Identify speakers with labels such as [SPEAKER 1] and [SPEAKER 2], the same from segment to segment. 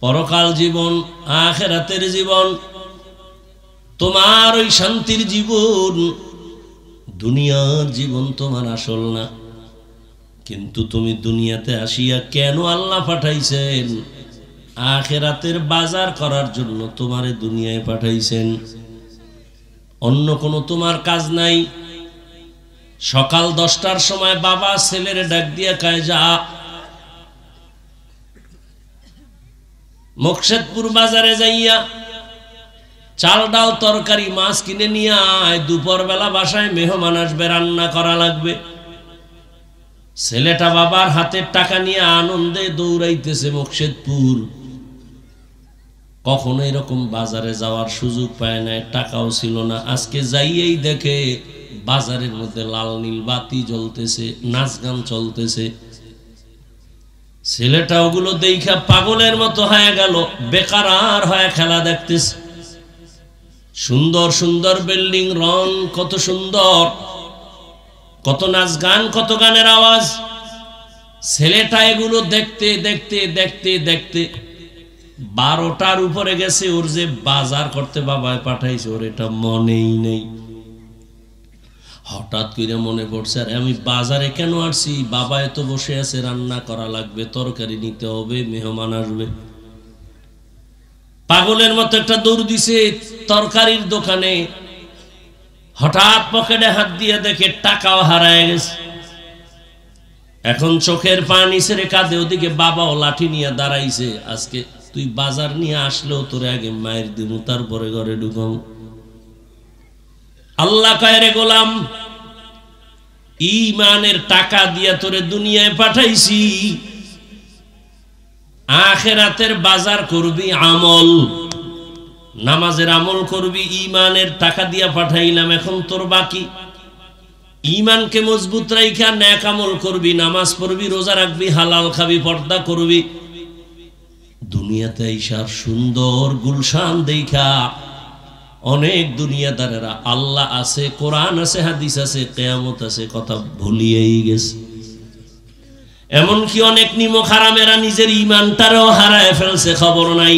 [SPEAKER 1] পরকাল জীবন, আখিরাতের জীবন, তোমার ওই শান্তির জীবন। দুনিয়ার জীবন তোমার আসল না, কিন্তু তুমি দুনিয়াতে আসিয়া কেন আল্লাহ পাঠাইছেন? আখিরাতের বাজার করার জন্য তোমারে দুনিয়ায় পাঠাইছেন। অন্য কোনো তোমার কাজ নাই। সকাল 10টার সময় বাবা ছেলেরে ডাক দিয়া কয়, যা মুকশেদপুর বাজারে যাইয়া চাল ডাল তরকারি মাছ কিনে নিয়ে আয়, দুপুর বেলা বাসায় মেহমান আসবে, রান্না করা লাগবে। ছেলেটা বাবার হাতের টাকা নিয়ে আনন্দে দৌড়াইতেছে মুকশেদপুর। কখনো এরকম বাজারে যাওয়ার সুযোগ পায় না, টাকাও ছিল না। আজকে যাইয়েই দেখে বাজারের মধ্যে লাল নীল বাতি জ্বলতেছে, নাচ গান চলতেছে। ছেলেটা ওগুলো দেখা পাগলের মতো হয়ে গেল, বেকার হয়ে খেলা দেখতেছে। সুন্দর সুন্দর বিল্ডিং, রং কত সুন্দর, কত নাচ গান, কত গানের আওয়াজ। ছেলেটা এগুলো দেখতে দেখতে দেখতে দেখতে 12টার উপরে গেছে। ওর যে বাজার করতে বাবায় পাঠাইছে ওর এটা মনেই নেই। হঠাৎ করে মনে পড়ছে, আরে আমি বাজারে কেন আসছি? বাবা এত বসে আছে, রান্না করা লাগবে, তরকারি নিতে হবে, মেহমান আসবে। পাগলের মতো একটা দৌড় দিছে তরকারির দোকানে। হঠাৎ পকেটে হাত দিয়ে দেখে টাকাও হারায় গেছে। এখন চোখের পানি ছেড়ে কাঁদে। ওদিকে বাবাও লাঠি নিয়ে দাঁড়াইছে, আজকে তুই বাজার নিয়ে আসলেও তোরে আগে মায়ের দিমু, তারপরে ঘরে ঢুকাম। আল্লাহ কয়, রে গোলাম, ঈমানের টাকা দিয়া তোরে দুনিয়ায় পাঠাইছি, আখিরাতের বাজার করবি আমল, নামাজের আমল করবি, ঈমানের টাকা দিয়া পাঠাইলাম। এখন তোর বাকি ঈমানকে মজবুত রাইখা নেক আমল করবি, নামাজ পড়বি, রোজা রাখবি, হালাল খাবি, পর্দা করবি। দুনিয়াতে আইসার সুন্দর গুলশান দেখা অনেক দুনিয়াদারেরা আল্লাহ আছে, কোরআন আছে, হাদিস আছে, কিয়ামত আছে কথা ভুলিয়েই গেছে। এমনকি অনেক নিমক হারামেরা নিজের ঈমানটারও হারায় ফেলছে, খবর নাই।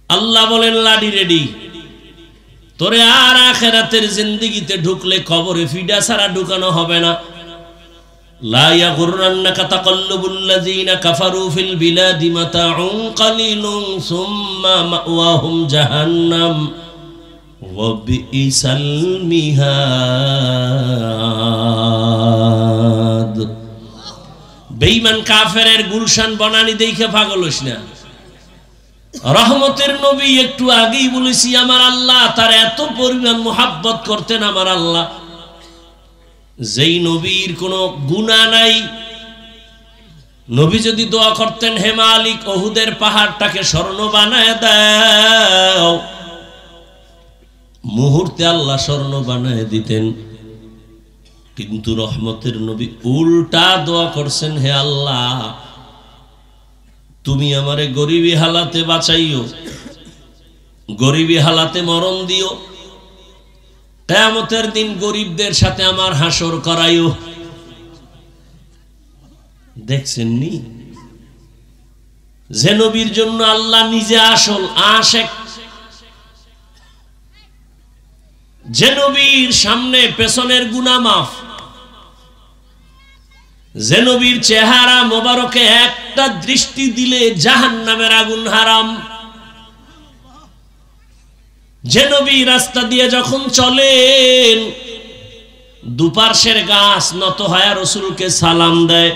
[SPEAKER 1] আল্লাহ বলেন, লাডি রেডি, তোরে আর আখিরাতের জিন্দেগিতে ঢুকলে কবরে ফিডা ছাড়া ঢুকানো হবে না। লা ইয়াগুররান্নাকা তাকাল্লুবুল্লাযীনা কাফারু ফিল বিলাদি মাতাউন কালিলুন সুম্মা মাওয়াহুম জাহান্নাম ওয়া বিইসাল মিহাদ। বেঈমান কাফেরের গুলশান বনানি দেখে পাগল হইস না। রহমতের নবী একটু আগেই বলেছি, আমার আল্লাহ তার এত পরিমাণ মুহাব্বত করতেন। আমার আল্লাহ, যেই নবীর কোনো গুনাহ নাই, নবী যদি দোয়া করতেন, হে মালিক উহুদের পাহাড়টাকে স্বর্ণ বানায় দাও, মুহূর্তে আল্লাহ স্বর্ণ বানায় দিতেন। কিন্তু রহমতের নবী উল্টা দোয়া করছেন, হে আল্লাহ তুমি আমারে গরিবী হালাতে বাঁচাইও, গরিবী হালাতে মরণ দিও, কিয়ামতের দিন গরিবদের সাথে আমার হাসর করাইও। দেখছেন নি, যে নবীর জন্য আল্লাহ নিজে আসল আশেক, যে নবীর সামনে পেছনের গুনাহ মাফ, যে নবীর চেহারা মোবারকে একটা দৃষ্টি দিলে জাহান্নামের আগুন হারাম, যে নবী রাস্তা দিয়ে যখন চলেন দুপার্শ্বের গাছ নত হয় রাসূলকে সালাম দেয়,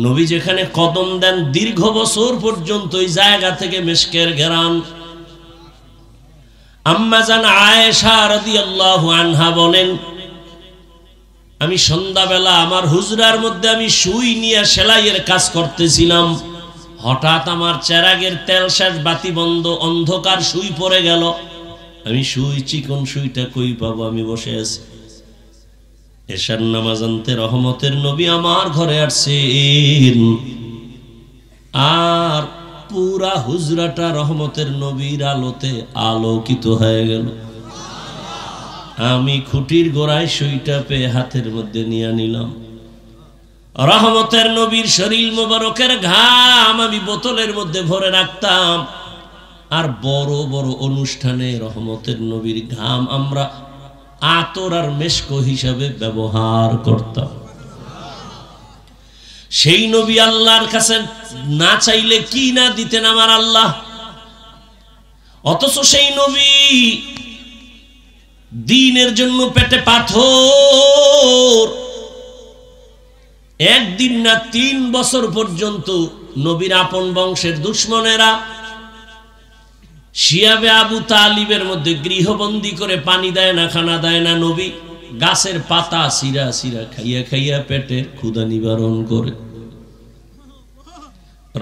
[SPEAKER 1] নবী যেখানে কদম দেন দীর্ঘ বছর পর্যন্ত ওই জায়গা থেকে মিশকের ঘেরান। আম্মা জান আয়েশা রাদিয়াল্লাহু আনহা বলেন, আমি সন্ধ্যাবেলা আমার হুজরার মধ্যে আমি সুই নিয়ে সেলাইয়ের কাজ করতেছিলাম, হঠাৎ আমার চেরাগের তেল শেষ, বাতি বন্ধ, অন্ধকার, সুই পড়ে গেল। আমি সুই, চিকন সুইটা কই পাবো? আমি বসে আছি। এশার নামাজ আনতে রহমতের নবী আমার ঘরে আসছেন, আর পুরা হুজরাটা রহমতের নবীর আলোতে আলোকিত হয়ে গেল। আমি খুঁটির গোড়ায় সুইটা পেয়ে হাতের মধ্যে নিয়ে নিলাম। রহমতের নবীর শরীর মোবারকের ঘাম আমি বোতলের মধ্যে ভরে রাখতাম, আর বড় বড় অনুষ্ঠানে রহমতের নবীর ঘাম আমরা আতর আর মেশক হিসাবে ব্যবহার করতাম। সেই নবী আল্লাহর কাছে না চাইলে কি না দিতেন আমার আল্লাহ, অথচ সেই নবী দ্বীনের জন্য পেটে পাথর, একদিন না 3 বছর পর্যন্ত নবীর আপন বংশের দুশমনেরা শিয়াবে আবু তালিবের মধ্যে গৃহবন্দী করে পানি দেয় না, খানা দেয় না। নবী গাছের পাতা সিরা সিরা খাইয়া খাইয়া পেটের ক্ষুধা নিবারণ করে।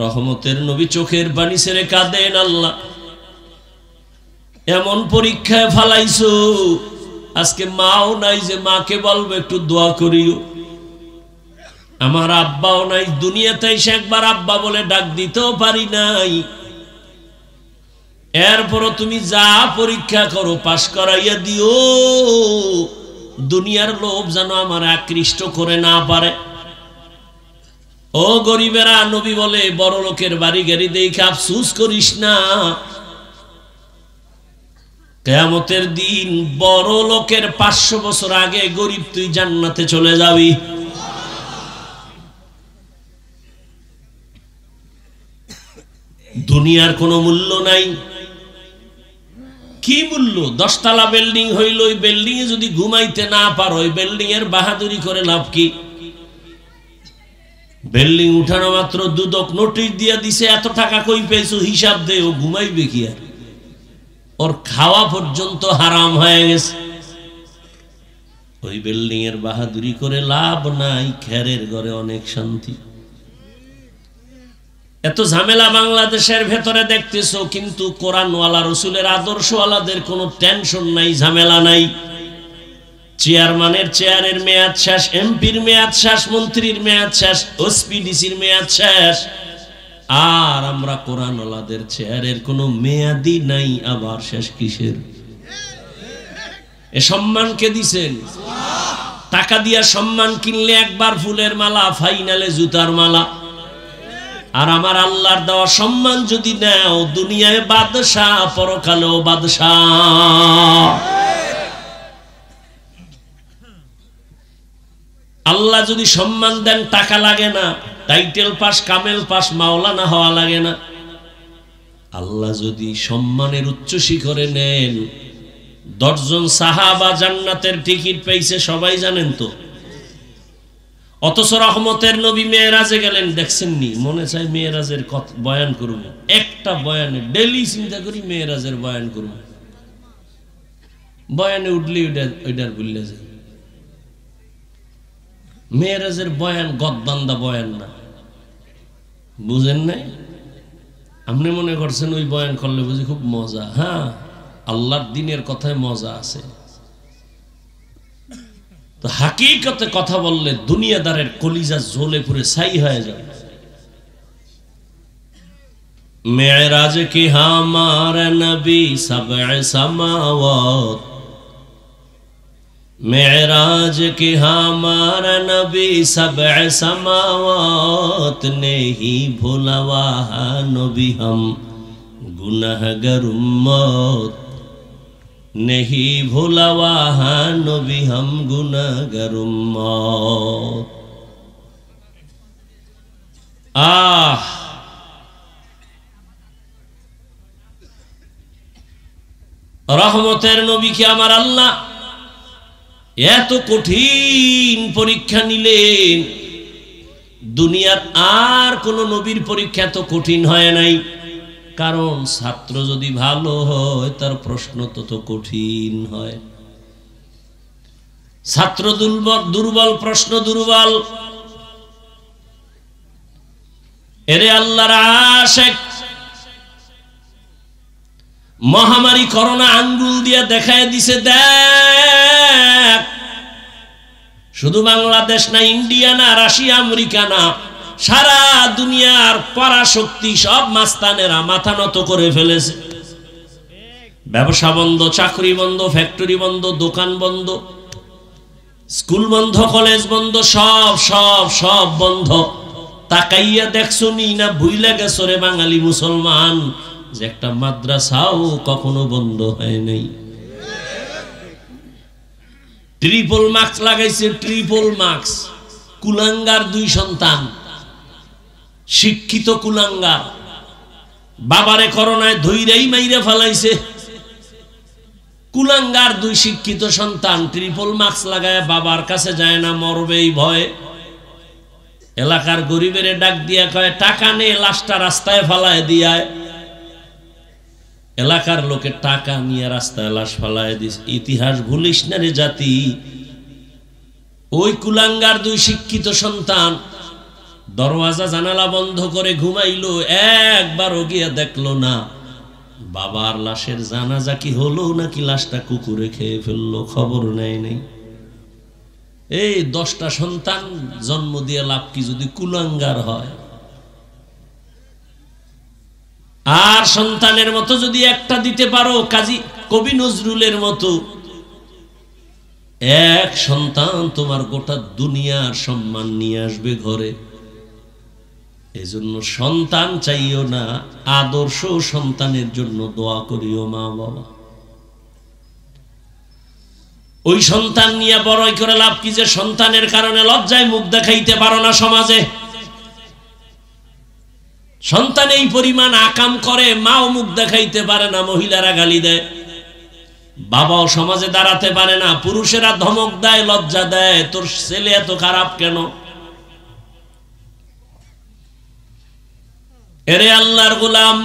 [SPEAKER 1] রহমতের নবী চোখের পানি ছেড়ে কাঁদেন, আল্লাহ এমন পরীক্ষায় ফালাইছো, আজকে মাও নাই যে মাকে বলবো একটু দোয়া করিও, আমার আব্বাও নাই, দুনিয়াতে এসে একবার আব্বা বলে ডাক দিতেও পারি নাই। এরপরও তুমি যা পরীক্ষা করো পাশ করাইয়া দিও, দুনিয়ার লোভ যেন আমার আকৃষ্ট করে না পারে। ও গরিবেরা, নবী বলে বড় লোকের বাড়ি গাড়ি দেখে আফসোস করিস না, কিয়ামতের দিন বড় লোকের 500 বছর আগে গরিব তুই জান্নাতে চলে যাবি। দুনিয়ার কোনো মূল্য নাই। কি মূল্য? 10 তলা বিল্ডিং হইল, ওই বিল্ডিং এ যদি ঘুমাইতে না পারো, ওই বিল্ডিং এর বাহাদুরি করে লাভ কি? বিল্ডিং উঠানো মাত্র দুদক নোটিশ দিয়া দিছে, এত টাকা কই পেয়েছো হিসাব দে, ও ঘুমাইবে কি আর? ওর খাওয়া পর্যন্ত হারাম হয়ে গেছে। ওই বিল্ডিং এর বাহাদুরি করে লাভ নাই, খেরের ঘরে অনেক শান্তি। এত ঝামেলা বাংলাদেশের ভেতরে দেখতেছো, কিন্তু কোরআনওয়ালা রসুলের আদর্শওয়ালাদের কোনো টেনশন নাই, ঝামেলা নাই। চেয়ারম্যানের চেয়ারের মেয়াদ শেষ, এমপির মেয়াদ শেষ, মন্ত্রীর মেয়াদ শেষ, ওসপিডিসির মেয়াদ শেষ, আর আমরা কোরআনওয়ালাদের চেয়ারের কোনো মেয়াদই নাই, আবার শেষ কিসের? এ সম্মান কে দিছেন? টাকা দিয়া সম্মান কিনলে একবার ফুলের মালা, ফাইনালে জুতার মালা। আর আমার আল্লাহর দেওয়া সম্মান যদি নাও, দুনিয়ায় বাদশাহ, পরকালেও বাদশাহ। আল্লাহ যদি সম্মান দেন, টাকা লাগে না, টাইটেল পাস, কামেল পাস, মাওলানা হওয়া লাগে না। আল্লাহ যদি সম্মানের উচ্চ শিখরে নেন, 10 জন সাহাবা জান্নাতের টিকিট পেয়েছে, সবাই জানেন তো। অথচ রহমতের নবী মেয়েরাজে গেলেন, দেখছেননি? মনে চাই মেয়েরাজের বয়ান করব, একটা বয়ানে ডেলি চিন্তা করি মেয়েরাজের বয়ান করব, বয়ানে উঠলে ওইটার ভুললে যায়। মেয়েরাজের বয়ান গদবান্দা বয়ান না, বুঝেন নাই? আপনি মনে করছেন ওই বয়ান করলে বুঝি খুব মজা? হ্যাঁ, আল্লাহর দিনের কথায় মজা আছে। তো হাকিকতে কথা বললে দুনিয়াদারের কলিজা জ্বলে পুরে ছাই হয়ে যাবে। মেরাজ কি হামার নবী সব'এ সামাওয়াত, मेराज के हमारा नबी सब'ए समावत, नहीं भुलवा नबी हम गुनहगार उम्मत, नहीं भुलवा नबी हम गुनहगार उम्मत। रहमतेर नबी के आमार अल्लाह এত কঠিন পরীক্ষা নিলেন, দুনিয়ার আর কোন নবীর পরীক্ষা এত কঠিন হয় নাই। কারণ ছাত্র যদি ভালো হয়, তার প্রশ্ন তত কঠিন হয়। ছাত্র দুর্বল, প্রশ্ন দুর্বল। এরে আল্লাহর আশিক, মহামারী করোনা আঙ্গুল দিয়া দেখায় দিছে, দেখ শুধু বাংলাদেশ না, ইন্ডিয়া না, রাশিয়া, আমেরিকা না, সারা দুনিয়ার পরাশক্তি সব মাস্তানেরা মাথা নত করে ফেলেছে। ব্যবসা বন্ধ, চাকরি বন্ধ, ফ্যাক্টরি বন্ধ, দোকান বন্ধ। স্কুল বন্ধ, কলেজ বন্ধ, সব সব সব বন্ধ। তাকাইয়া দেখছো নি না ভুইলা গেছো রে বাঙালি মুসলমান যে একটা মাদ্রাসাও কখনো বন্ধ হয় নাই। ট্রিপল মার্কস লাগাইছে, ট্রিপল মার্কস। কুলাঙ্গার দুই সন্তান, শিক্ষিত কুলাঙ্গার, বাবারে করোনায় ধইরাই মাইরে ফেলাইছে। কুলাঙ্গার দুই শিক্ষিত সন্তান ট্রিপল মার্কস লাগায় বাবার কাছে যায় না, মরবেই ভয়ে। এলাকার গরিবের ডাক দিয়া কয় টাকা নে, লাশটা রাস্তায় ফালায় দিয়ায়। এলাকার লোকে টাকা নিয়ে রাস্তায় লাশ ফালায় দিস। ইতিহাস ভুলিস না রে জাতি। ওই কুলাঙ্গার দুই শিক্ষিত সন্তান দরওয়াজা জানালা বন্ধ করে ঘুমাইলো, একবারও গিয়ে দেখলো না বাবার লাশের জানাজা কি হলো নাকি লাশটা কুকুরে খেয়ে ফেললো, খবর নেয় নাই। এই 10টা সন্তান জন্ম দিয়ে লাভ কি যদি কুলাঙ্গার হয়? আর সন্তানের মতো যদি একটা দিতে পারো, কাজী কবি নজরুলের মতো, এক সন্তান তোমার গোটা দুনিয়ার সম্মান নিয়ে আসবে ঘরে। এজন্য সন্তান চাইও না, আদর্শ সন্তানের জন্য দোয়া করিও মা বাবা। ওই সন্তান নিয়ে বড়ই করে লাভ কি যে সন্তানের কারণে লজ্জায় মুখ দেখাইতে পারো না সমাজে। সন্তান এই পরিমাণ আকাম করে, মাও মুখ দেখাইতে পারে না, মহিলারা গালি দেয়, বাবাও সমাজে দাঁড়াতে পারে না, পুরুষেরা ধমক দেয়, লজ্জা দেয়, তোর ছেলে এত খারাপ কেন? এরে আল্লাহর গোলাম,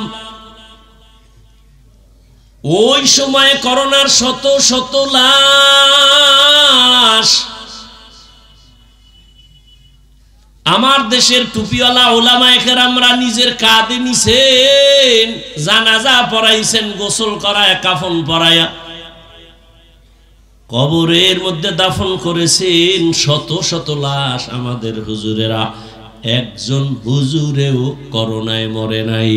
[SPEAKER 1] ওই সময়ে করোনার শত শত লাশ আমার দেশের টুপিওয়ালা ওলামায়ে কেরামরা নিজের কাঁধে নিছেন, জানাজা পড়াইছেন, গোসল করায়, কাফন পরায়া কবরের মধ্যে দাফন করেছেন শত শত লাশ। আমাদের হুজুরেরা, একজন হুজুরেও করোনায় মরে নাই।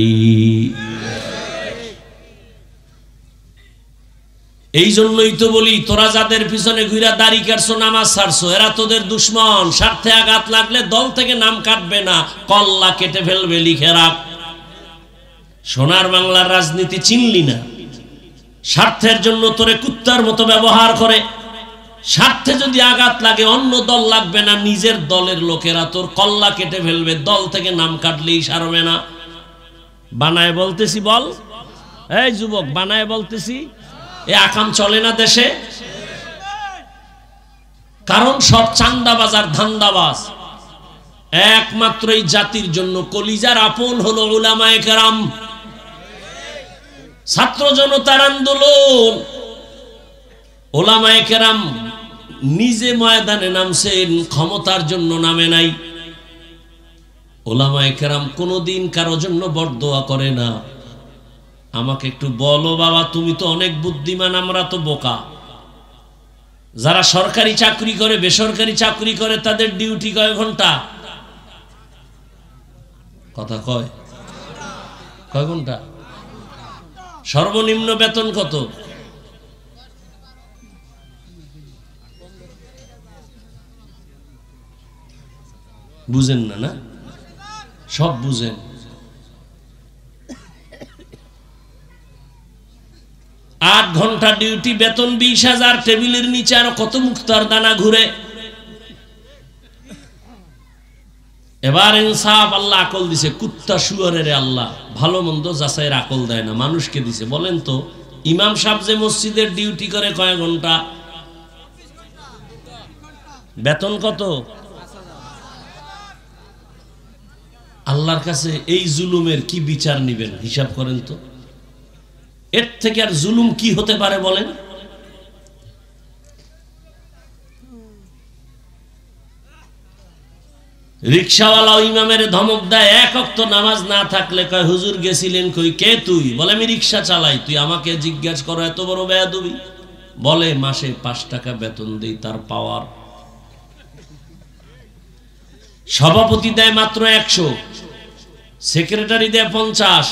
[SPEAKER 1] এই জন্যই তো বলি, তোরা যাদের পিছনে ঘুরা দাড়ি কাটছো, নামাজ ছাড়ছো, এরা তোদের দুশ্মন। স্বার্থে আঘাত লাগলে দল থেকে নাম কাটবে না, কল্লা কেটে ফেলবে, লিখে রাখ। সোনার বাংলার রাজনীতি চিনলি না, স্বার্থের জন্য তোরে কুত্তার মতো ব্যবহার করে। স্বার্থে যদি আঘাত লাগে, অন্য দল লাগবে না, নিজের দলের লোকেরা তোর কল্লা কেটে ফেলবে, দল থেকে নাম কাটলেই সারবে না। বানায় বলতেছি বল, এই যুবক, বানায় বলতেছি, এ আকাম চলে না দেশে। কারণ সব চান্দাবাজ আর ধান্দাবাজ। একমাত্র এই জাতির জন্য কলিজার আপন হলো উলামায়ে কেরাম। ছাত্র জনতার আন্দোলন, উলামায়ে কেরাম নিজে ময়দানে নামছেন, ক্ষমতার জন্য নামে নাই। উলামায়ে কেরাম কোনোদিন কারো জন্য বরদোয়া করে না। আমাকে একটু বলো বাবা, তুমি তো অনেক বুদ্ধিমান, আমরা তো বোকা। যারা সরকারি চাকরি করে, বেসরকারি চাকরি করে, তাদের ডিউটি কয় ঘন্টা? কথা কয় ঘন্টা? সর্বনিম্ন বেতন কত? বুঝেন না? না, সব বুঝেন। 8 ঘন্টা ডিউটি, বেতন 20,000, টেবিলের নিচে আরো কত মুক্তার দানা ঘুরে। এবার ইনসাফ, আল্লাহ আকল দিছে, কুত্তা শুয়ারের আল্লাহ ভালো মন্দ যাচাইয়ের আকল দেয় না, মানুষকে দিছে। বলেন তো, ইমাম সাহেব যে মসজিদের ডিউটি করে কয় ঘন্টা, বেতন কত? আল্লাহর কাছে এই জুলুমের কি বিচার নিবেন, হিসাব করেন তো। এর থেকে আর জুলুম কি হতে পারে বলেন? রিকশাওয়ালা ইমামের ধমক দেয়, 1 ওয়াক্ত নামাজ না থাকলে কয় হুজুর গেছিলেন কই? কে তুই? বলে আমি রিকশা চালাই, তুই আমাকে জিজ্ঞেস করো, এত বড় বেয়াদবি। বলে মাসে 5 টাকা বেতন দেই, তার পাওয়ার। সভাপতি দেয় মাত্র 100, সেক্রেটারি দেয় 50,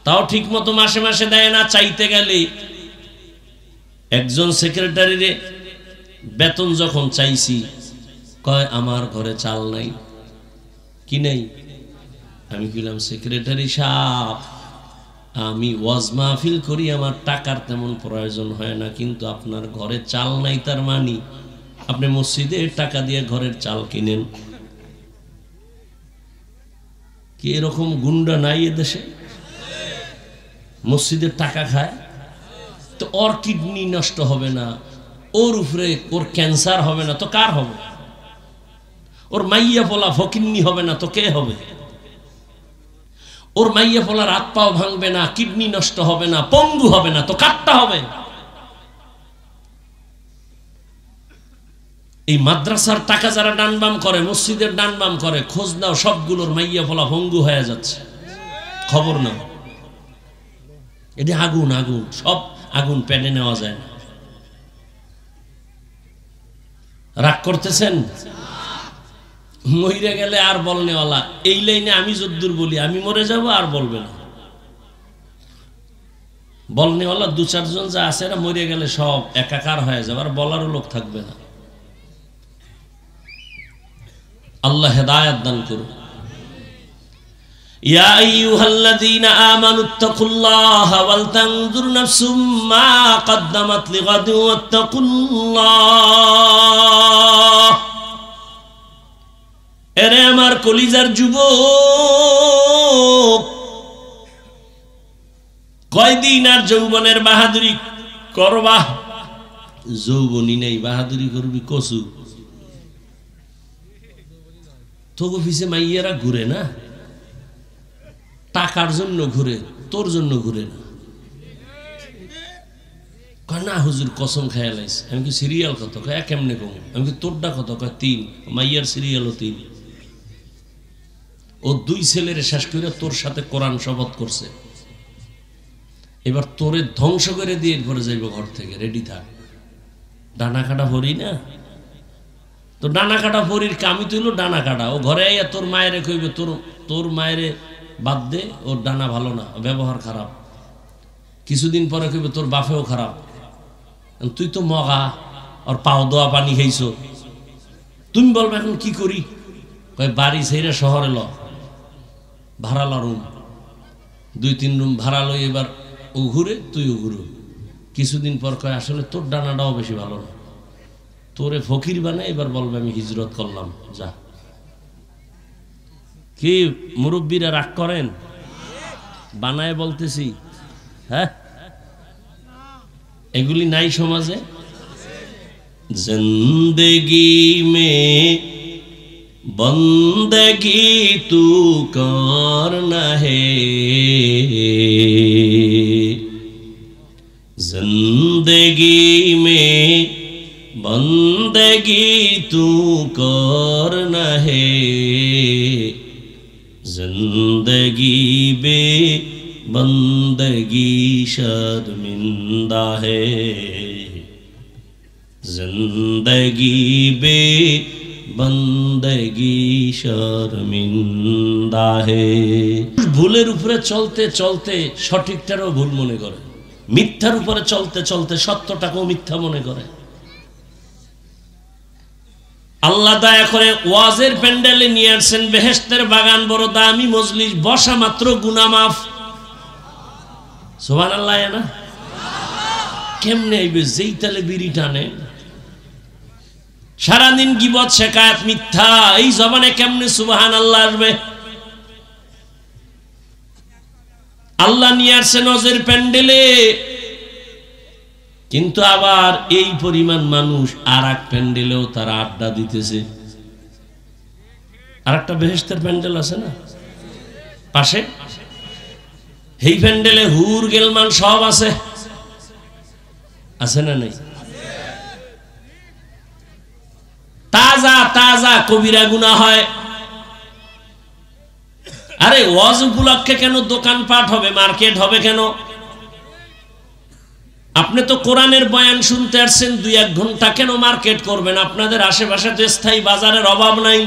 [SPEAKER 1] তাও ঠিক মতো মাসে মাসে দেয় না। চাইতে গেলে একজন সেক্রেটারিরে বেতন যখন চাইছি কয় আমার ঘরে চাল নাই। কি নেই? আমি কইলাম সেক্রেটারি সাহেব, আমি ওয়াজ মাহফিল করি, আমার টাকার তেমন প্রয়োজন হয় না, কিন্তু আপনার ঘরে চাল নাই তার মানে আপনি মসজিদের টাকা দিয়ে ঘরের চাল কিনেন। কি এরকম গুন্ডা নাই এদেশে? মসজিদের টাকা খায় তো ওর কিডনি নষ্ট হবে না, ওর উপরে ওর ক্যান্সার হবে না তো কার হবে? ওর মাইয়া পোলা ফকিন্নি হবে না তো কে হবে? ওর মাইয়া পোলার হাত পাও ভাঙবে না, কিডনি নষ্ট হবে না, পঙ্গু হবে না তো কারটা হবে? এই মাদ্রাসার টাকা যারা ডানবাম করে, মসজিদের ডানবাম করে, খোঁজ নাও সবগুলোর মাইয়া পোলা পঙ্গু হয়ে যাচ্ছে, খবর নাও। এটা আগুন, আগুন, সব আগুন পেনে নেওয়া যায় না। রাগ করতেছেন? মরে গেলে আর বলনেওয়ালা, এই লাইনে আমি যদ্দূর বলি আমি মরে যাব আর বলবে না। বলনেওয়ালা দু চারজন যা আছে এরা মরে গেলে সব একাকার হয়ে যাবে, আর বলারও লোক থাকবে না। আল্লাহ হেদায়েত দান করুন। ইয়া আইয়ুহাল্লাযীনা আমানুত্তাকুল্লাহা ওয়াল তানজুর নাফসুম মা কদ্দামাত লিগাদিন ওয়াত্তাকুল্লাহ। এরে আমার কলিজার যুবক, কয়দিন আর যৌবনের বাহাদুরি করবা? যৌবনী নেই, বাহাদুরি করবি কসু। তোকে পিছে মাইয়েরা ঘুরে না, টাকার জন্য ঘুরে, তোর জন্য ঘুরে না। কয় না হুজুর কসম খেয়াল আইস। আমি কি সিরিয়াল কত? কয় কেমনে কম? আমি কি তোরটা কত? কয় 3। মাইয়ার সিরিয়ালও 3। ও 2 ছেলের শেষ করে তোর সাথে কোরআন শপথ করছে। এবার তোরে ধ্বংস করে দিয়ে ঘরে যাইব ঘর থেকে, রেডি থাক। ডানা কাটা ভরি না তো, ডানা কাটা ভরির কামি তুইল ডানা কাটা। ও ঘরে আইয়া তোর মায়েরে কইবে তোর মায়েরে বাদ দে, ওর ডানা ভালো না, ব্যবহার খারাপ। কিছুদিন পরে কইবে তোর বাপেও খারাপ, তুই তো মগা, আর পাও দোয়া পানি খাইছো। তুমি বলবে এখন কি করি? কয় বাড়ি ছেড়ে শহরে ল, ভাড়া ল রুম, 2-3 রুম ভাড়া লই। এবার ও ঘুরে তুইও ঘুরো। কিছুদিন পর কয় আসলে তোর ডানাটাও বেশি ভালো না, তোরে ফকির বানায়। এবার বলবে আমি হিজরত করলাম, যা। কি মুরব্বীরা রাগ করেন? বানায় বলতেছি, হ্যাঁ এগুলি নাই সমাজে। জিন্দেগি মে বন্দগি তু করনা হে, জিন্দেগি মে বন্দগি তু করনা হে, জিন্দগি বে বন্দগি শर्मिंदा है, जिंदगी बे बंदगी शर्मिंदा है। ভুলের উপরে চলতে চলতে সঠিকটারও ভুল মনে করে, মিথ্যার উপরে চলতে চলতে সত্যটাকেও মিথ্যা মনে করে। আল্লাহ দয়া করে ওয়াজের প্যান্ডেলে নিয়ে আসছেন, বেহেশতের বাগান, বড় দামি মজলিস, বসা মাত্র গুনাহ মাফ। সুবহানাল্লাহ না? কেমনে আইবে? যেই তালে বিড়ি টানে, সারাদিন গীবত শেখায়াত মিথ্যা, এই জবানে কেমনে সুবহানাল্লাহ আসবে? আল্লাহ নিয়ে আসছেন ওয়াজের প্যান্ডেলে, কিন্তু আবার এই পরিমাণ মানুষ আর এক প্যান্ডেলেও তারা আড্ডা দিতেছে। আর একটা বেহেশতের প্যান্ডেল আছে না পাশে, এই প্যান্ডেলে হুর গেলমান সব আছে, আছে না নাই? তাজা তাজা কবিরা গুনাহ হয়। আরে ওয়াজ উপলক্ষে কেন দোকানপাট হবে, মার্কেট হবে কেন? আপনি তো কোরআনের বয়ান শুনতে আসছেন 2-1 ঘন্টা, কেন মার্কেট করবেন? আপনাদের আশেপাশে তো স্থায়ী বাজারের অভাব নাই।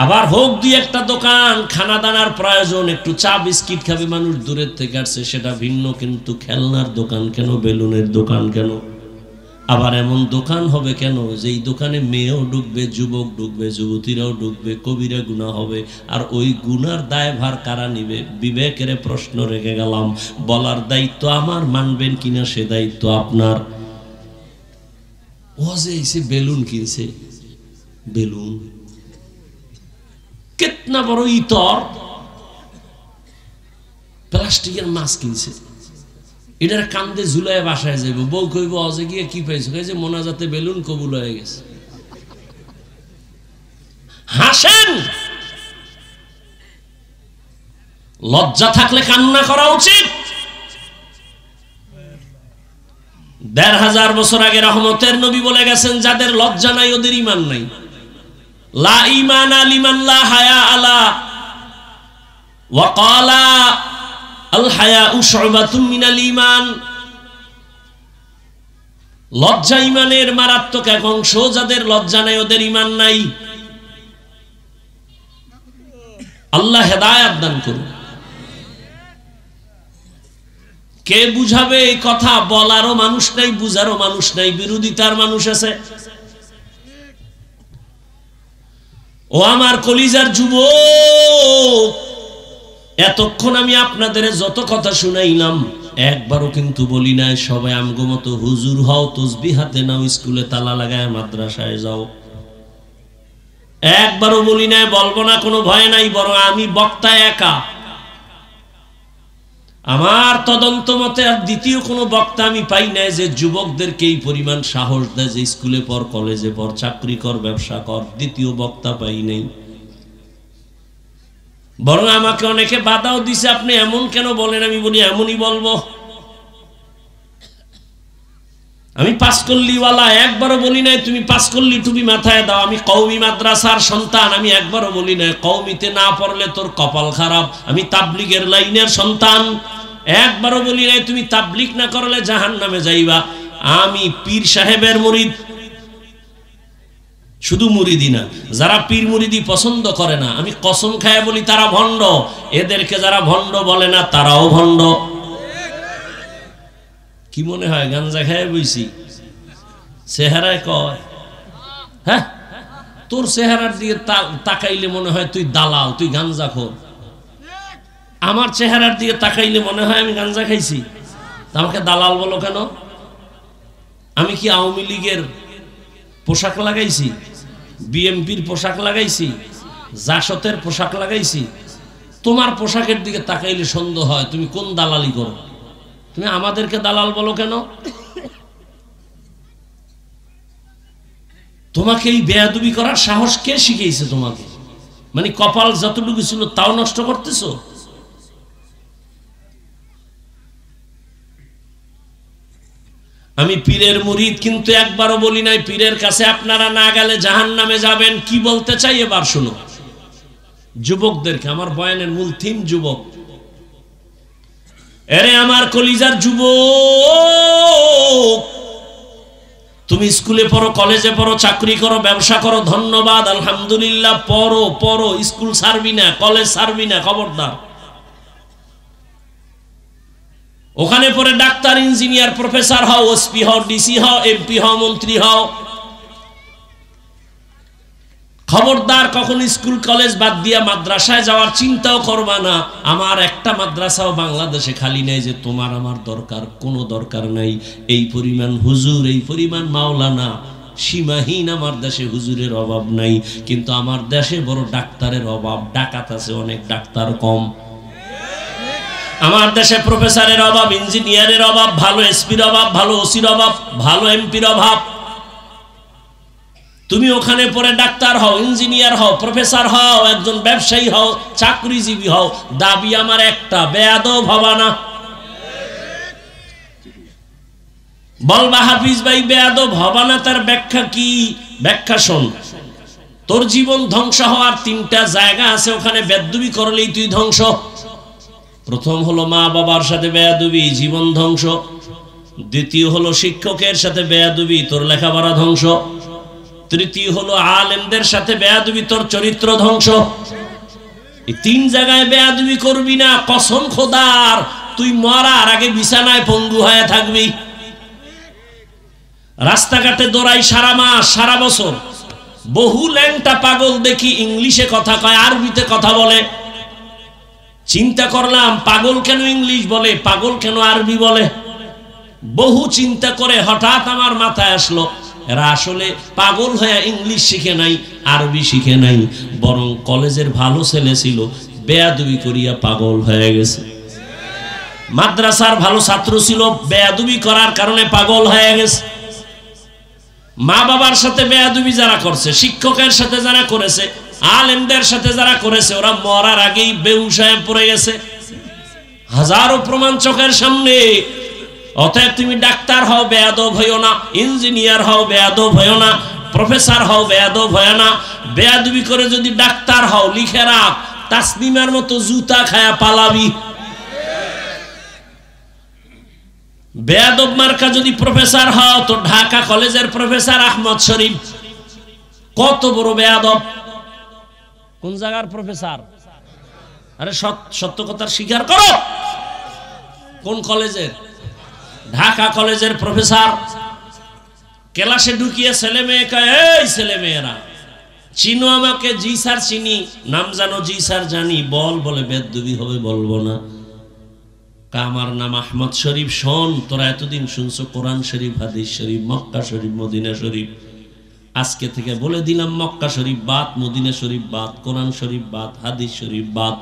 [SPEAKER 1] আবার হোক 2-1টা দোকান, খানা দানার প্রয়োজন, একটু চা বিস্কিট খাবে মানুষ, দূরের থেকে আসছে সেটা ভিন্ন, কিন্তু খেলনার দোকান কেন, বেলুনের দোকান কেন, আবার এমন দোকান হবে কেন যেই দোকানে মেয়েও ঢুকবে, যুবক ঢুকবে, যুবতীরাও ঢুকবে, কবিরা গুনাহ হবে। আর ওই গুনার দায়ভার কারা নিবে? বিবেকের প্রশ্ন রেখে গেলাম, বলার দায়িত্ব আমার, মানবেন কিনা সে দায়িত্ব আপনার। ও যে এসে বেলুন কিনছে, বেলুন কেতনা বড় ইতর, প্লাস্টিকের মাছ কিনছে, এটার কান্দে ঝুলাই বাসায় যাইব। বউ কইব অজে গিয়ে কি পাইছো? যে মোনাজাতে বেলুন কবুল হয়ে গেছে। হাসেন, লজ্জা থাকলে কান্না করা উচিত। ১৫০০ বছর আগে রহমতের নবী বলে গেছেন, যাদের লজ্জা নাই ওদের ঈমান নাই। লা ঈমানা লিমান লা হায়া আলা ওয়া ক্বালা আল হায়াউ শুবাতুম মিনাল ঈমান। লজ্জা ঈমানের মারাত্মক এক অংশ, যাদের লজ্জা নাই ওদের ঈমান নাই। আল্লাহ হেদায়েত দান করুন। কে বুঝাবে এই কথা? বলারও মানুষ নাই, বুঝারও মানুষ নাই, বিরোধিতার মানুষ আছে। ও আমার কলিজার যুবক, এতক্ষণ আমি আপনাদের যত কথা শুনাইলাম একবারও কিন্তু বলি নাই সবাই আমগো মতো হুজুর হও, তসবিহ হাতে নাও, স্কুলে তালা লাগায় মাদ্রাসায় যাও। একবারও বলি নাই, বলবো না, কোনো ভয় নাই। বরং আমি বক্তা একা। আমার তদন্ত মতে আর দ্বিতীয় কোনো বক্তা আমি পাই নাই যে যুবকদেরকে এই পরিমাণ সাহস দেয় যে স্কুলে পর, কলেজে পর, চাকরি কর, ব্যবসা কর। দ্বিতীয় বক্তা পাই নাই। বরং আমাকে অনেকে বাধাও দিছে, আপনি এমন কেন বলেন? আমি বলি এমনই বলবো। আমি পাঁচকল্লিওয়ালা, একবারও বলি নাই তুমি পাঁচকল্লি টুপি মাথায় দাও। আমি কওমি মাদ্রাসার সন্তান, আমি একবারও বলি নাই কওমিতে না পড়লে তোর কপাল খারাপ। আমি তাবলিগের লাইনের সন্তান, একবারও বলি নাই তুমি তাবলিগ না করলে জাহান্নামে যাইবা। আমি পীর সাহেবের মুরিদ, শুধু মুরিদি না, যারা পীর মুরিদি পছন্দ করে না, আমি কসম খায় বলি তারা ভণ্ড। এদেরকে যারা ভণ্ড বলে না তারাও ভণ্ড। কি মনে হয় গাঞ্জা খায় বইছি? চেহারায় কয়, হ্যাঁ তোর চেহারার দিকে তাকাইলে মনে হয় তুই দালাল, তুই গাঞ্জা খোর। আমার চেহারার দিকে তাকাইলে মনে হয় আমি গাঞ্জা খাইছি। আমাকে দালাল বলো কেন? আমি কি আওয়ামী লীগের পোশাক লাগাইছি, বিএমপির পোশাক লাগাইছি, জাসতের পোশাক লাগাইছি? তোমার পোশাকের দিকে তাকাইলে সন্দেহ হয় তুমি কোন দালালি করো। তুমি আমাদেরকে দালাল বলো কেন? তোমাকে এই বেয়াদবি করার সাহস কে শিখিয়েছে তোমাকে? মানে কপাল যতটুকু ছিল তাও নষ্ট করতেছো। আমি পীরের মুরিদ, কিন্তু একবারও বলি নাই পীরের কাছে আপনারা না গেলে জাহান্নামে যাবেন। কি বলতে চাই এবার শুনো। যুবকদেরকে, আমার বয়ানের মূল থিম যুবক। এরে আমার কলিজার যুবক, তুমি স্কুলে পড়ো, কলেজে পড়ো, চাকরি করো, ব্যবসা করো, ধন্যবাদ, আলহামদুলিল্লাহ। পড়ো পড়ো, স্কুল ছাড়বি না, কলেজ ছাড়বি না, খবরদার। ওখানে পরে ডাক্তার, ইঞ্জিনিয়ার, প্রফেসর হও, ওসপি হও, ডিসি হও, এমপি হও, মন্ত্রী হও, খবরদার কখন স্কুল কলেজ বাদ দিয়া মাদ্রাসায় যাওয়ার চিন্তাও করবা না। আমার একটা মাদ্রাসাও বাংলাদেশে খালি নেই যে তোমার আমার দরকার, কোনো দরকার নাই। এই পরিমাণ হুজুর, এই পরিমাণ মাওলানা, সীমাহীন আমার দেশে হুজুরের অভাব নাই। কিন্তু আমার দেশে বড় ডাক্তারের অভাব, ডাকাত আছে অনেক, ডাক্তার কম। আমার দেশে প্রফেসরের অভাব, ইঞ্জিনিয়ারের অভাব, ভালো এসপির অভাব, ভালো ওসির অভাব, ভালো এমপির অভাব। তুমি ওখানে পরে ডাক্তার হও, ইঞ্জিনিয়ার হও, প্রফেসর হও, একজন ব্যবসায়ী হও, চাকরিজীবী হও, দাবি আমার একটা, বেয়াদব হবা না। বলবা হাফিজ ভাই বেয়াদব হবা না, তার ব্যাখ্যা কি? ব্যাখ্যা শোন। তোর জীবন ধ্বংস হওয়ার তিনটা জায়গা আছে, ওখানে বেয়াদবি করলেই তুই ধ্বংস। প্রথম হলো মা বাবার সাথে বেয়াদবি, জীবন ধ্বংস। দ্বিতীয় হলো শিক্ষকের সাথে বেয়াদবি, তোর লেখাপড়া ধ্বংস। তৃতীয় হলো আলেমদের সাথে বেয়াদবি, তোর চরিত্র ধ্বংস। এই তিন জায়গায় বেয়াদবি করবি না, কসম খোদার তুই মরার আগে বিছানায় পঙ্গু হয়ে থাকবি। রাস্তাঘাটে দৌড়াই সারা মাস সারা বছর, বহু ল্যাংটা পাগল দেখি ইংলিশে কথা কয়, আরবিতে কথা বলে। চিন্তা করলাম পাগল কেন ইংলিশ বলে, পাগল কেন আরবি বলে। বহু চিন্তা করে হঠাৎ আমার মাথায় আসলো, এরা আসলে পাগল হয়ে ইংলিশ শিখে নাই, আরবি শিখে নাই, বরং কলেজের ভালো ছেলে ছিল, বেয়াদবি করিয়া পাগল হয়ে গেছে। মাদ্রাসার ভালো ছাত্র ছিল, বেয়াদবি করার কারণে পাগল হয়ে গেছে। মা বাবার সাথে বেয়াদবি যারা করছে, শিক্ষকের সাথে যারা করেছে, আলেমদের সাথে যারা করেছে, ওরা মরার আগেই বেহুশ হয়ে পড়ে গেছে, হাজারো প্রমাণ চোখের সামনে। অতএব তুমি ডাক্তার হও, বেয়াদব হইও না, ইঞ্জিনিয়ার হও, বেয়াদব হইও না, প্রফেসর হও, বেয়াদব হইও না। বেয়াদবি করে যদি ডাক্তার হও, লিখে রাখ, তাসনিমার মতো জুতা খায়া পালাবি। বেয়াদব মার্কা যদি প্রফেসর হও, তো ঢাকা কলেজের প্রফেসর আহমদ শরীফ কত বড় বেয়াদব। কোন জায়গার প্রফেসর? আরে সত্য কথার স্বীকার করো, কোন কলেজের? ঢাকা কলেজের প্রফেসর। ক্লাসে ঢুকিয়ে ছেলে মেয়ে কয়, এই ছেলে মেয়েরা চিনো আমাকে? জি স্যার চিনি। নাম জানো? জি স্যার জানি। বল। বলে বেয়াদবি হবে, বলবো না। আমার নাম আহমদ শরীফ। শোন, তোরা এতদিন শুনছো কোরআন শরীফ, হাদিস শরীফ, মক্কা শরীফ, মদিনা শরীফ। আজকে থেকে বলে দিলাম, মক্কা শরীফ বাদ, মদিনা শরীফ বাদ, কোরআন শরীফ বাদ, হাদিস শরীফ বাদ।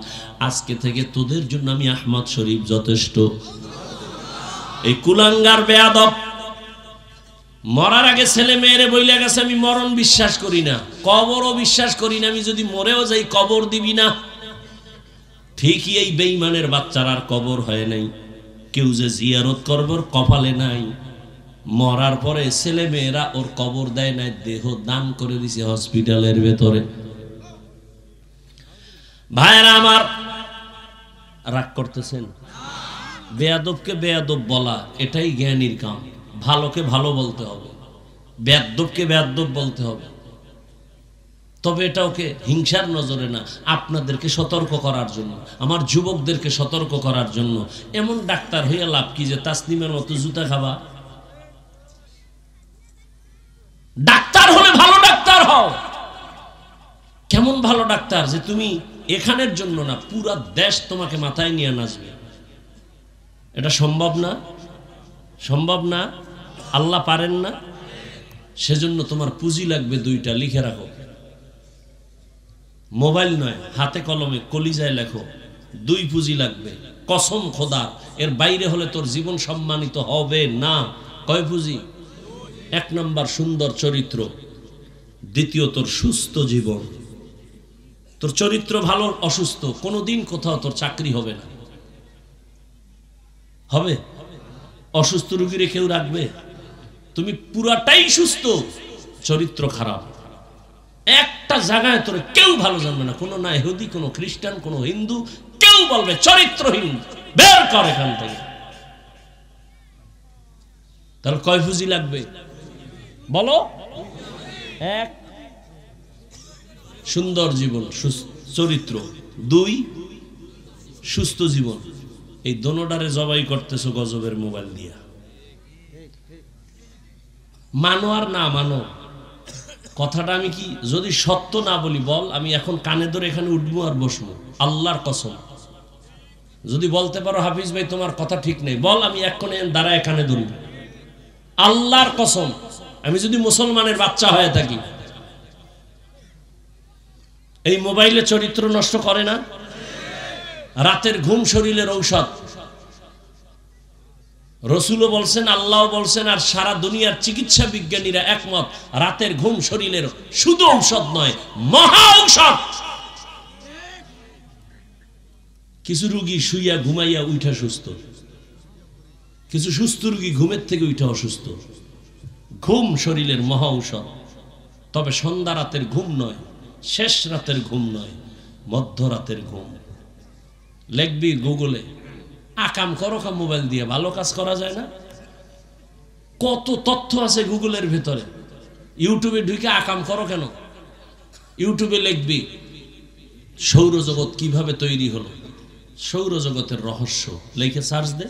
[SPEAKER 1] আজকে থেকে তোদের জন্য আমি আহমদ শরীফ যথেষ্ট। এই কুলাঙ্গার বেয়াদব মরার আগে ছেলে মেয়েরে বইলে গেছে, আমি মরণ বিশ্বাস করি না, কবরও বিশ্বাস করি না, আমি যদি মরেও যাই কবর দিবি না। ঠিকই এই বেঈমানের বাচ্চার আর কবর হয় নাই। কেউ যে জিয়ারত করবর কপালে নাই। মরার পরে ছেলে মেয়েরা ওর কবর দেয় নাই, দেহ দান করে দিছে হসপিটালের ভেতরে। ভাইরা আমার, রাগ করতেছেন? বেয়াদবকে বেয়াদব বলা এটাই জ্ঞানীর কাম। ভালোকে ভালো বলতে হবে, বেয়াদবকে বেয়াদব বলতে হবে। তবে এটা ওকে হিংসার নজরে না, আপনাদেরকে সতর্ক করার জন্য, আমার যুবকদেরকে সতর্ক করার জন্য। এমন ডাক্তার হইয়া লাভ কি যে তাসনিমের মতো জুতা খাবা? ডাক্তার হলে ভালো ডাক্তার হও। কেমন ভালো ডাক্তার যে তুমি এখানের জন্য না, পুরা দেশ তোমাকে মাথায় নিয়ে নাচবে। এটা সম্ভব না, সম্ভব না। আল্লাহ পারেন না? সেজন্য তোমার পুঁজি লাগবে দুইটা, লিখে রাখো। মোবাইল নয়, হাতে কলমে কলিজায় লেখো। দুই পুঁজি লাগবে, কসম খোদা। এর বাইরে হলে তোর জীবন সম্মানিত হবে না। কয় পুঁজি? এক নম্বর সুন্দর চরিত্র, দ্বিতীয় তোর সুস্থ জীবন। তোর চরিত্র ভালো, অসুস্থ, কোনোদিন কোথাও তোর চাকরি হবে না। হবে? অসুস্থ রোগীরে কেউ রাখবে? তুমি পুরাটাই সুস্থ, চরিত্র খারাপ, একটা জায়গায় তোর কেউ ভালো জানবে না। কোনো না ইহুদি, কোনো খ্রিস্টান, কোনো হিন্দু, কেউ বলবে চরিত্রহীন, বের কর এখান থেকে। তাহলে কয় পুঁজি লাগবে বলো? এক, সুন্দর জীবন, চরিত্র। দুই, সুস্থ জীবন। এই দোনোটারে জবাই করতেছো গজবের মোবাইল দিয়া। মানো আর না মানো, কথাটা আমি কি যদি সত্য না বলি বল, আমি এখন কানে ধরে এখানে উঠবো আর বসবো, আল্লাহর কসম। যদি বলতে পারো হাফিজ ভাই তোমার কথা ঠিক নেই, বল, আমি এক্ষণে দাঁড়ায় কানে ধরব, আল্লাহর কসম। আমি যদি মুসলমানের বাচ্চা হয়ে থাকি। এই মোবাইলে চরিত্র নষ্ট করে না? রাতের ঘুম শরীরের ঔষধ। রসুলও বলছেন, আল্লাহ বলছেন, আর সারা দুনিয়ার চিকিৎসা বিজ্ঞানীরা একমত, রাতের ঘুম শরীরের শুধু ঔষধ নয়, মহা ঔষধ। কিছু রোগী শুইয়া ঘুমাইয়া উঠা সুস্থ, কিছু সুস্থ রোগী ঘুমের থেকে উঠা অসুস্থ। ঘুম শরীরের মহা ঔষধ। তবে সন্ধ্যা রাতের ঘুম নয়, শেষ রাতের ঘুম নয়, মধ্যরাতের ঘুম। লিখবি গুগলে, আকাম করো কা মোবাইল দিয়ে, ভালো কাজ করা যায় না? কত তথ্য আছে গুগলের ভেতরে। ইউটিউবে ঢুকে আকাম করো কেন? ইউটিউবে লিখবি সৌরজগৎ কিভাবে তৈরি হলো, সৌরজগতের রহস্য, লিখে সার্চ দে।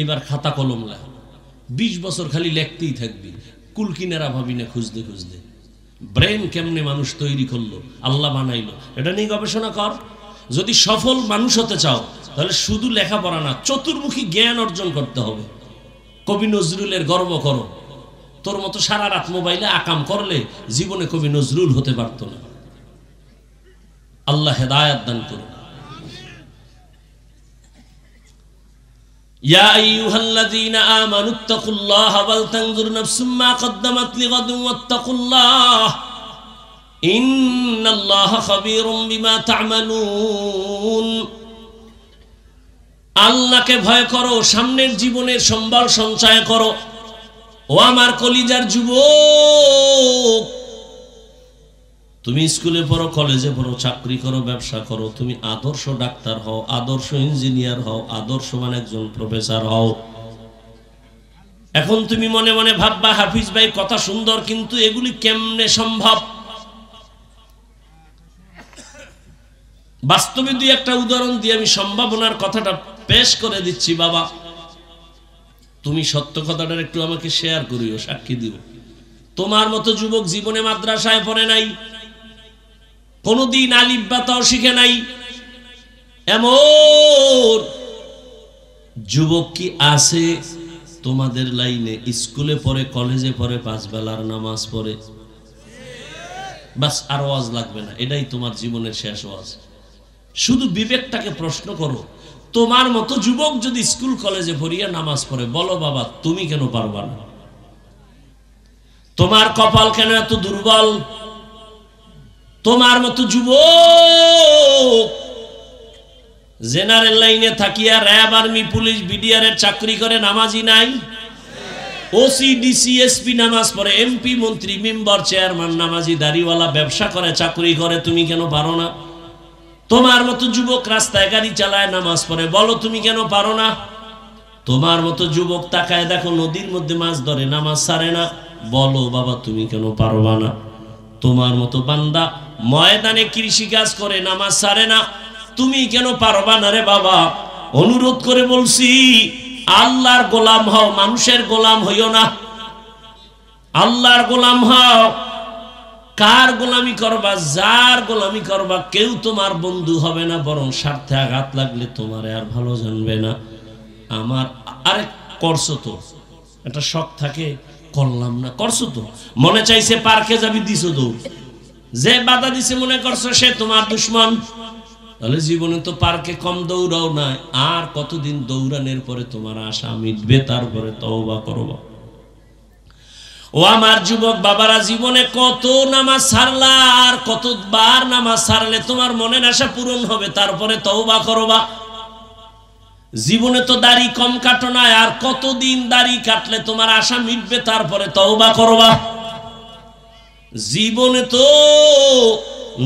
[SPEAKER 1] এবার খাতা কলম লেখ, 20 বছর খালি লিখতেই থাকবি। কুল কিনারা ভাবি না খুঁজতে খুঁজতে। ব্রেন কেমনে মানুষ তৈরি করলো, আল্লাহ বানাইলো, এটা নিয়ে গবেষণা কর। যদি সফল মানুষ হতে চাও তাহলে শুধু লেখাপড়া না, চতুর্মুখী জ্ঞান অর্জন করতে হবে। কবি নজরুলের গর্ব করো, তোর মতো সারা রাত মোবাইলে আকাম করলে জীবনে কবি নজরুল হতে পারত না। আল্লাহ হেদায়াত দান করুন। ইয়া আইয়ুহাল্লাযীনা আমানুত্তাকুল্লাহা ওয়াল তানজুর নাফসুম মা কদ্দামাত লিগাদিন ওয়াত্তাকুল্লাহ ইন্নাল্লাহা খাবীরুম বিমা তা'মালুন। আল্লাহকে ভয় করো, সামনের জীবনের সম্বল সঞ্চয় করো। ও আমার কলিজার যুবক, তুমি স্কুলে পড়ো, কলেজে পড়ো, চাকরি করো, ব্যবসা করো, তুমি আদর্শ ডাক্তার হও, আদর্শ ইঞ্জিনিয়ার হও, আদর্শবান একজন প্রফেসর হও। এখন তুমি মনে মনে ভাববা হাফিজ ভাই কথা সুন্দর, কিন্তু এগুলি কেমনে সম্ভব? বাস্তবে দুই একটা উদাহরণ দিয়ে আমি সম্ভাবনার কথাটা পেশ করে দিচ্ছি। বাবা, তুমি সত্য কথাটার একটু আমাকে শেয়ার করিও, সাক্ষী দিও। তোমার মতো যুবক জীবনে মাদ্রাসায় পড়ে নাই, কোনদিন আলিফ বা তাও শিখে নাই, এমন যুবক কি আছে তোমাদের লাইনে? স্কুলে পড়ে, কলেজে পড়ে, 5 বেলার নামাজ পড়ে, বাস আর ওয়াজ লাগবে না, এটাই তোমার জীবনের শেষ ওয়াজ। শুধু বিবেকটাকে প্রশ্ন করো, তোমার মতো যুবক যদি স্কুল কলেজে পড়িয়া নামাজ পড়ে, বলো বাবা তুমি কেন পারবা না? তোমার কপাল কেন এত দুর্বল? তোমার মতো যুবক জেনারেল লাইনে থাকিয়া র্যাব, আর্মি, পুলিশ, বিডিআর এর চাকরি করে, নামাজি নাই। ওসি, ডিসি, এসপি নামাজ পড়ে, এমপি, মন্ত্রী, মেম্বার, চেয়ারম্যান নামাজি, দাড়িওয়ালা, ব্যবসা করে, চাকরি করে, তুমি কেন পারো না? তোমার মতো যুবক রাস্তায় গাড়ি চালায়, নামাজ পড়ে, বলো তুমি কেন পারো না? তোমার মতো যুবক তাকায় দেখো নদীর মধ্যে মাছ ধরে, নামাজ ছাড়ে না, বলো বাবা তুমি কেন পারবা না? তোমার মতো বান্দা ময়দানে কৃষি কাজ করে, নামাজ ছাড়ে না, তুমি কেন পারবা না রে বাবা? অনুরোধ করে বলছি, আল্লাহর গোলাম হও, মানুষের গোলাম হইও না। আল্লাহর গোলাম হও। কার গোলামি করবা? যার গোলামি করবা কেউ তোমার বন্ধু হবে না, বরং স্বার্থে আঘাত লাগলে তোমারে আর ভালো জানবে না। আমার আরে করছো তো, একটা শখ থাকে, করলাম না, করছো তো, মনে চাইছে পার্কে যাবি, দিছো দৌড়, যে বাধা দিছে মনে করছো সে তোমার দুশ্মন। তাহলে জীবনে তো পার্কে কম দৌড়াও না, আর কতদিন দৌড়ানোর পরে তোমার আশা মিটবে, তারপরে তওবা করবা। ও আমার যুবক বাবারা, জীবনে কত নামাজ ছাড়লা, আর কতবার নামাজ ছাড়লে তোমার মনের আশা পূরণ হবে, তারপরে তওবা করবা। জীবনে তো দাড়ি কম কাটো না, আর কতদিন দাড়ি কাটলে তোমার আশা মিটবে, তারপরে তওবা করবা। জীবনে তো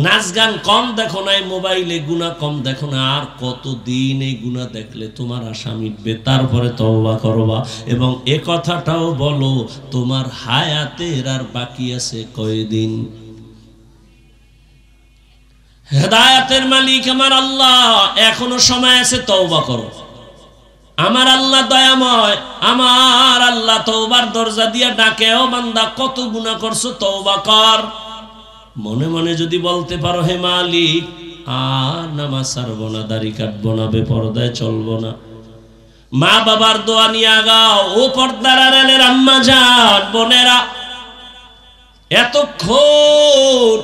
[SPEAKER 1] নাচ গান কম দেখো না, মোবাইলে গুনাহ কম দেখো না, আর কতদিন এই গুনাহ দেখলে তোমার আশা মিটবে, তারপরে তওবা করবা। এবং এ কথাটাও বলো, তোমার হায়াতের আর বাকি আছে কয়দিন? হেদায়েতের মালিক আমার আল্লাহ, এখনো সময় আছে, তওবা করো। আমার আল্লাহ দয়াময়, আমার আল্লাহ তওবার দরজা দিয়া ডাকে, ও বান্দা কত গুনাহ করছো, তওবা কর। মনে মনে যদি বলতে পারো, হে মালিক আর নামাজ ছাড়বো না, দাড়ি কাটবো না, বেপরদায় চলবো না, মা বাবার দোয়া নিয়ে আগাও। ও পর্দার আড়ালের আম্মা জান, বোনেরা, এতক্ষণ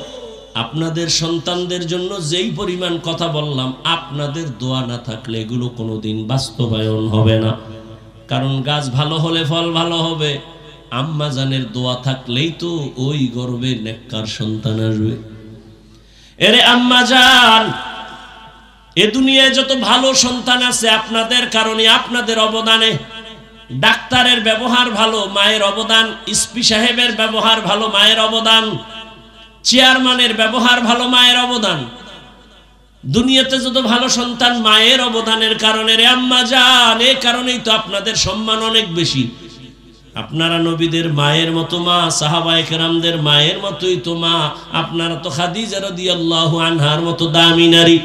[SPEAKER 1] আপনাদের সন্তানদের জন্য যেই পরিমাণ কথা বললাম, আপনাদের দোয়া না থাকলে এগুলো কোনোদিন বাস্তবায়ন হবে না। কারণ গাছ ভালো হলে ফল ভালো হবে, আম্মা জানের দোয়া থাকলেই তো ওই গর্বে নেককার সন্তান আসবে। এরে আম্মা জান, এ দুনিয়ায় যত ভালো সন্তান আছে আপনাদের কারণে, আপনাদের অবদানে। ডাক্তারের ব্যবহার ভালো, মায়ের অবদান। এসপি সাহেবের ব্যবহার ভালো, মায়ের অবদান। চেয়ারম্যানের ব্যবহার ভালো, মায়ের অবদান। দুনিয়াতে যত ভালো সন্তান, মায়ের অবদানের কারণে। রে আম্মা জান, এই কারণেই তো আপনাদের সম্মান অনেক বেশি। আপনারা নবীদের মায়ের মতো মা, সাহাবায়ে কেরামদের মায়ের মতোই তো মা। আপনারা তো খাদিজা রাদিয়াল্লাহু আনহার মতো দামি নারী,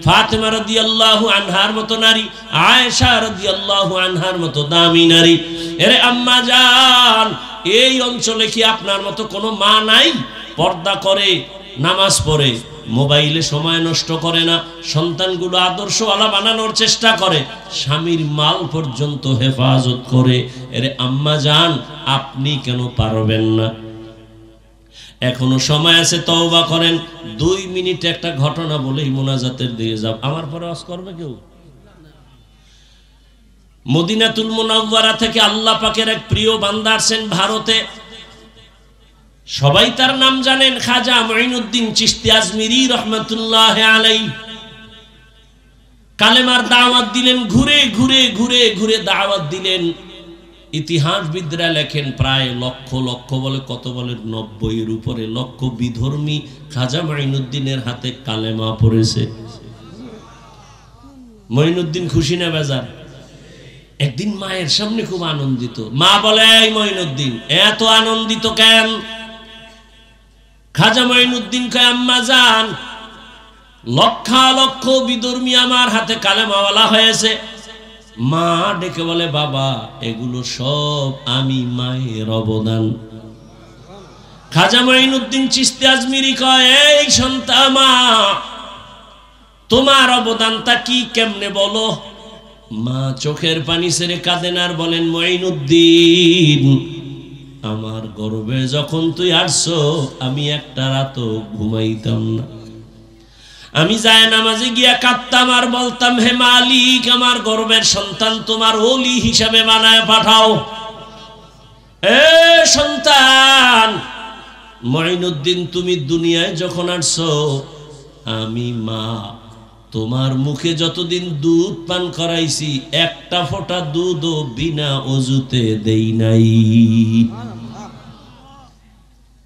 [SPEAKER 1] ফাতেমা রাদিয়াল্লাহু আনহার মতো নারী, আয়েশা রাদিয়াল্লাহু আনহার মতো দামি নারী। এরে আম্মা জান, এই অঞ্চলে কি আপনার মতো কোনো মা নাই? পর্দা করে, নামাজ পড়ে, মোবাইলে সময় নষ্ট করে না, সন্তানগুলো আদর্শওয়ালা বানানোর চেষ্টা করে, স্বামীর মাল পর্যন্ত হেফাজত করে। এরে আম্মা জান, আপনি কেন পারবেন না? এখনো সময় আছে, তওবা করেন। 2 মিনিট একটা ঘটনা বলেই মোনাজাতের দিকে যাব। আমার পরে ওয়াজ করবে কেউ? মদিনাতুল মুনাওয়ারা থেকে আল্লাহ পাকের এক প্রিয় বান্দা আসেন ভারতে। সবাই তার নাম জানেন, খাজা মুঈনুদ্দিন চিশতি আজমিরি রহমাতুল্লাহি আলাইহি। কালেমার দাওয়াত দিলেন, ঘুরে ঘুরে ঘুরে ঘুরে দাওয়াত দিলেন। ইতিহাসবিদরা লেখেন প্রায় লক্ষ লক্ষ, বলে কত, বলে 90-এর উপরে লক্ষ বিধর্মী খাজা মুঈনুদ্দিনের হাতে কালেমা পড়েছে। মুঈনুদ্দিন খুশি না বেজার? একদিন মায়ের সামনে খুব আনন্দিত। মা বলে, এই মুঈনুদ্দিন এত আনন্দিত কেন? খাজা মুঈনুদ্দিন কয়, আম্মা জান, লক্ষ লক্ষ বিধর্মী আমার হাতে কালেমাওয়ালা হয়েছে। মা ডেকে বলে, বাবা এগুলো সব আমি মায়ের অবদান। খাজা মুঈনুদ্দিন চিশতি আজমিরি কয়, এই সন্তান, মা তোমার অবদানটা কি, কেমনে বলো? মা চোখের পানি ছেড়ে কাঁদেন আর বলেন, মুঈনুদ্দিন, আমার গর্বে যখন তুই আসছো আমি একটা রাতও ঘুমাইতাম না। আমি যায় নামাজে গিয়া কাঁদতাম আর বলতাম, হে মালিক, আমার গর্বের সন্তান তোমার ওলি হিসাবে বানায় পাঠাও। এ সন্তান মুঈনুদ্দিন, তুমি দুনিয়ায় যখন আসছো, আমি মা তোমার মুখে যতদিন দুধ পান করাইছি, একটা ফোঁটা দুধও বিনা ওযুতে দেই নাই।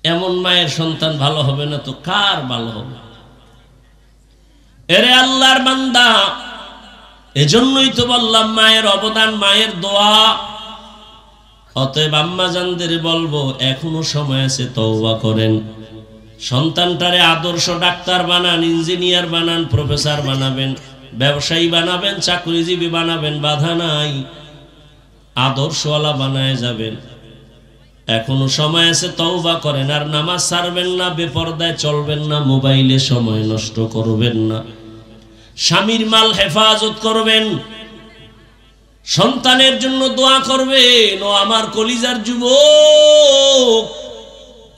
[SPEAKER 1] এমন মায়ের সন্তান ভালো হবে না তো কার ভালো হবে? এরে আল্লাহর বান্দা, এজন্যই তো বললাম মায়ের অবদান, মায়ের দোয়া। অতএব আম্মা জানদের বলবো, এখনো সময় আছে, তওবা করেন। সন্তানটারে আদর্শ ডাক্তার বানান, ইঞ্জিনিয়ার বানান, প্রফেসর বানাবেন, ব্যবসায়ী বানাবেন, চাকরিজীবী বানাবেন, বাধা নাই। আদর্শওয়ালা বানায় যাবেন। এখনো সময় আছে, তওবা করেন। আর নামাজ ছাড়বেন না, বেপরদায় চলবেন না, মোবাইলে সময় নষ্ট করবেন না, স্বামীর মাল হেফাজত করবেন, সন্তানের জন্য দোয়া করবেন। ও আমার কলিজার যুবক,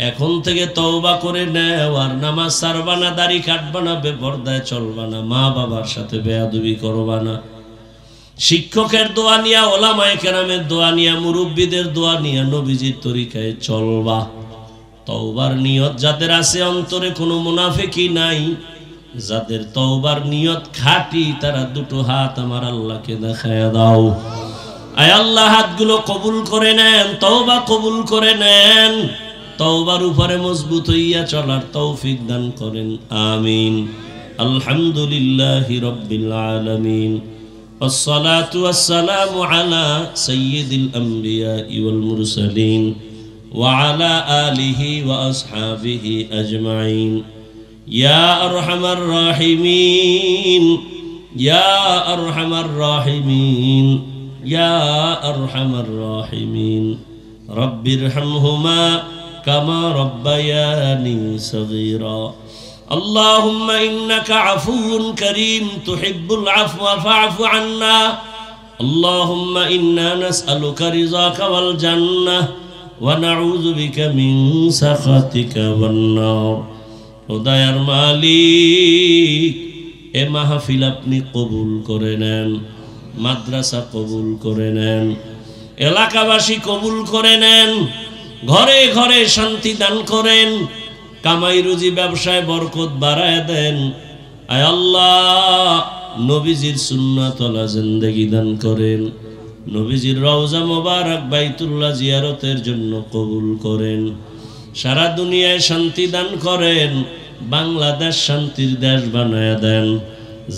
[SPEAKER 1] এখন থেকে তওবা করে নেও। আর নামাজ ছাড়বা না, দাড়ি কাটবা না, বেপরদায় চলবা না, মা বাবার সাথে বেয়াদবি করবা না। শিক্ষকের দোয়া নিয়া, ওলামায়ে কেরামের দোয়া নিয়া, মুরব্বীদের দোয়া নিয়া নবীজির তরিকায় চলবা। তওবার নিয়ত যাদের আছে, অন্তরে কোনো মুনাফিকি নাই, যাদের তওবার নিয়ত খাঁটি, তারা দুটো হাত আমার আল্লাহকে দেখায়া দাও। আয় আল্লাহ, হাতগুলো কবুল করে নেন, তওবা কবুল করে নেন। তওবার উপরে মজবুত হইয়া চলার তৌফিক দান করেন, আমিন। আলহামদুলিল্লাহি রাব্বিল আলামিন। والصلاة والسلام على سيد الأنبياء والمرسلين وعلى آله وأصحابه أجمعين. يا أرحم الراحمين، يا أرحم الراحمين، يا أرحم الراحمين. رب ارحمهما كما ربياني صغيرا. اللهم إنك عفو كريم تحب العفو فاعف عنا. اللهم إنا نسألك رضاك والجنة ونعوذ بك من سخطك والنار. খোদায়ার মালিক, এ মাহফিল আপনি কবুল করে নেন, মাদ্রাসা কবুল করে নেন, এলাকাবাসী কবুল করে নেন, ঘরে ঘরে শান্তি দান করেন, কামাই রুজি ব্যবসায় বরকত বাড়ায় দেন। আয় আল্লাহ, নবীজির সুন্নাতওয়ালা জিন্দেগি দান করেন, নবীজির রওজা মোবারক বাইতুল্লাহ জিয়ারতের জন্য কবুল করেন, সারা দুনিয়ায় শান্তি দান করেন, বাংলাদেশ শান্তির দেশ বানায় দেন,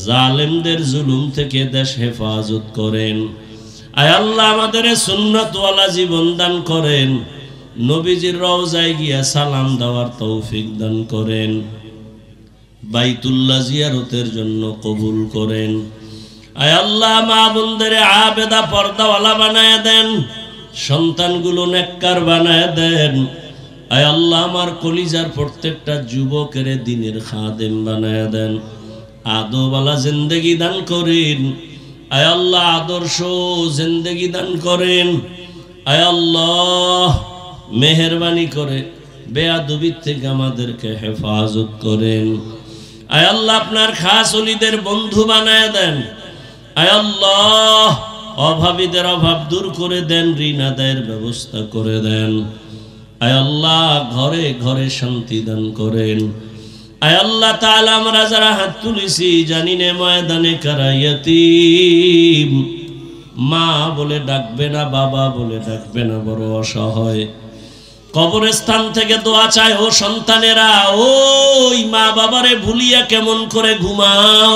[SPEAKER 1] জালেমদের জুলুম থেকে দেশ হেফাজত করেন। আয় আল্লাহ, আমাদের সুন্নাতওয়ালা জীবন দান করেন, নবীজির রওজায় গিয়া সালাম দেওয়ার তৌফিক দান করেন। বাইতুল্লাহ জিয়ারতের জন্য কবুল করেন। আয় আল্লাহ মা বোনদের আবেদা পর্দাওয়ালা বানায় দেন, সন্তানগুলো নেককার বানায় দেন। আয় আল্লাহ আমার কলিজার প্রত্যেকটা যুবকের দিনের খাদেম বানায় দেন, আদবওয়ালা জিন্দেগি দান করেন। আয় আল্লাহ আদর্শ জিন্দেগি দান করেন। আয় আল্লাহ মেহেরবানি করে বেয়াদবির থেকে আমাদেরকে হেফাজত করেন। আয় আল্লাহ আপনার খাস ওলিদের বন্ধু বানায় দেন। আয় আল্লাহ অভাবীদের অভাব দূর করে দেন, ঋণ আদায়ের ব্যবস্থা করে দেন। আয় আল্লাহ ঘরে ঘরে শান্তি দান করেন। আয় আল্লাহ তাআলা আমরা যারা হাত তুলেছি জানি না ময়দানে কারা ইয়াতীম, মা বলে ডাকবে না, বাবা বলে ডাকবে না, বড় অসহায়। কবরস্থান থেকে দোয়া চায়, ও সন্তানেরা ওই মা বাবারে ভুলিয়া কেমন করে ঘুমাও।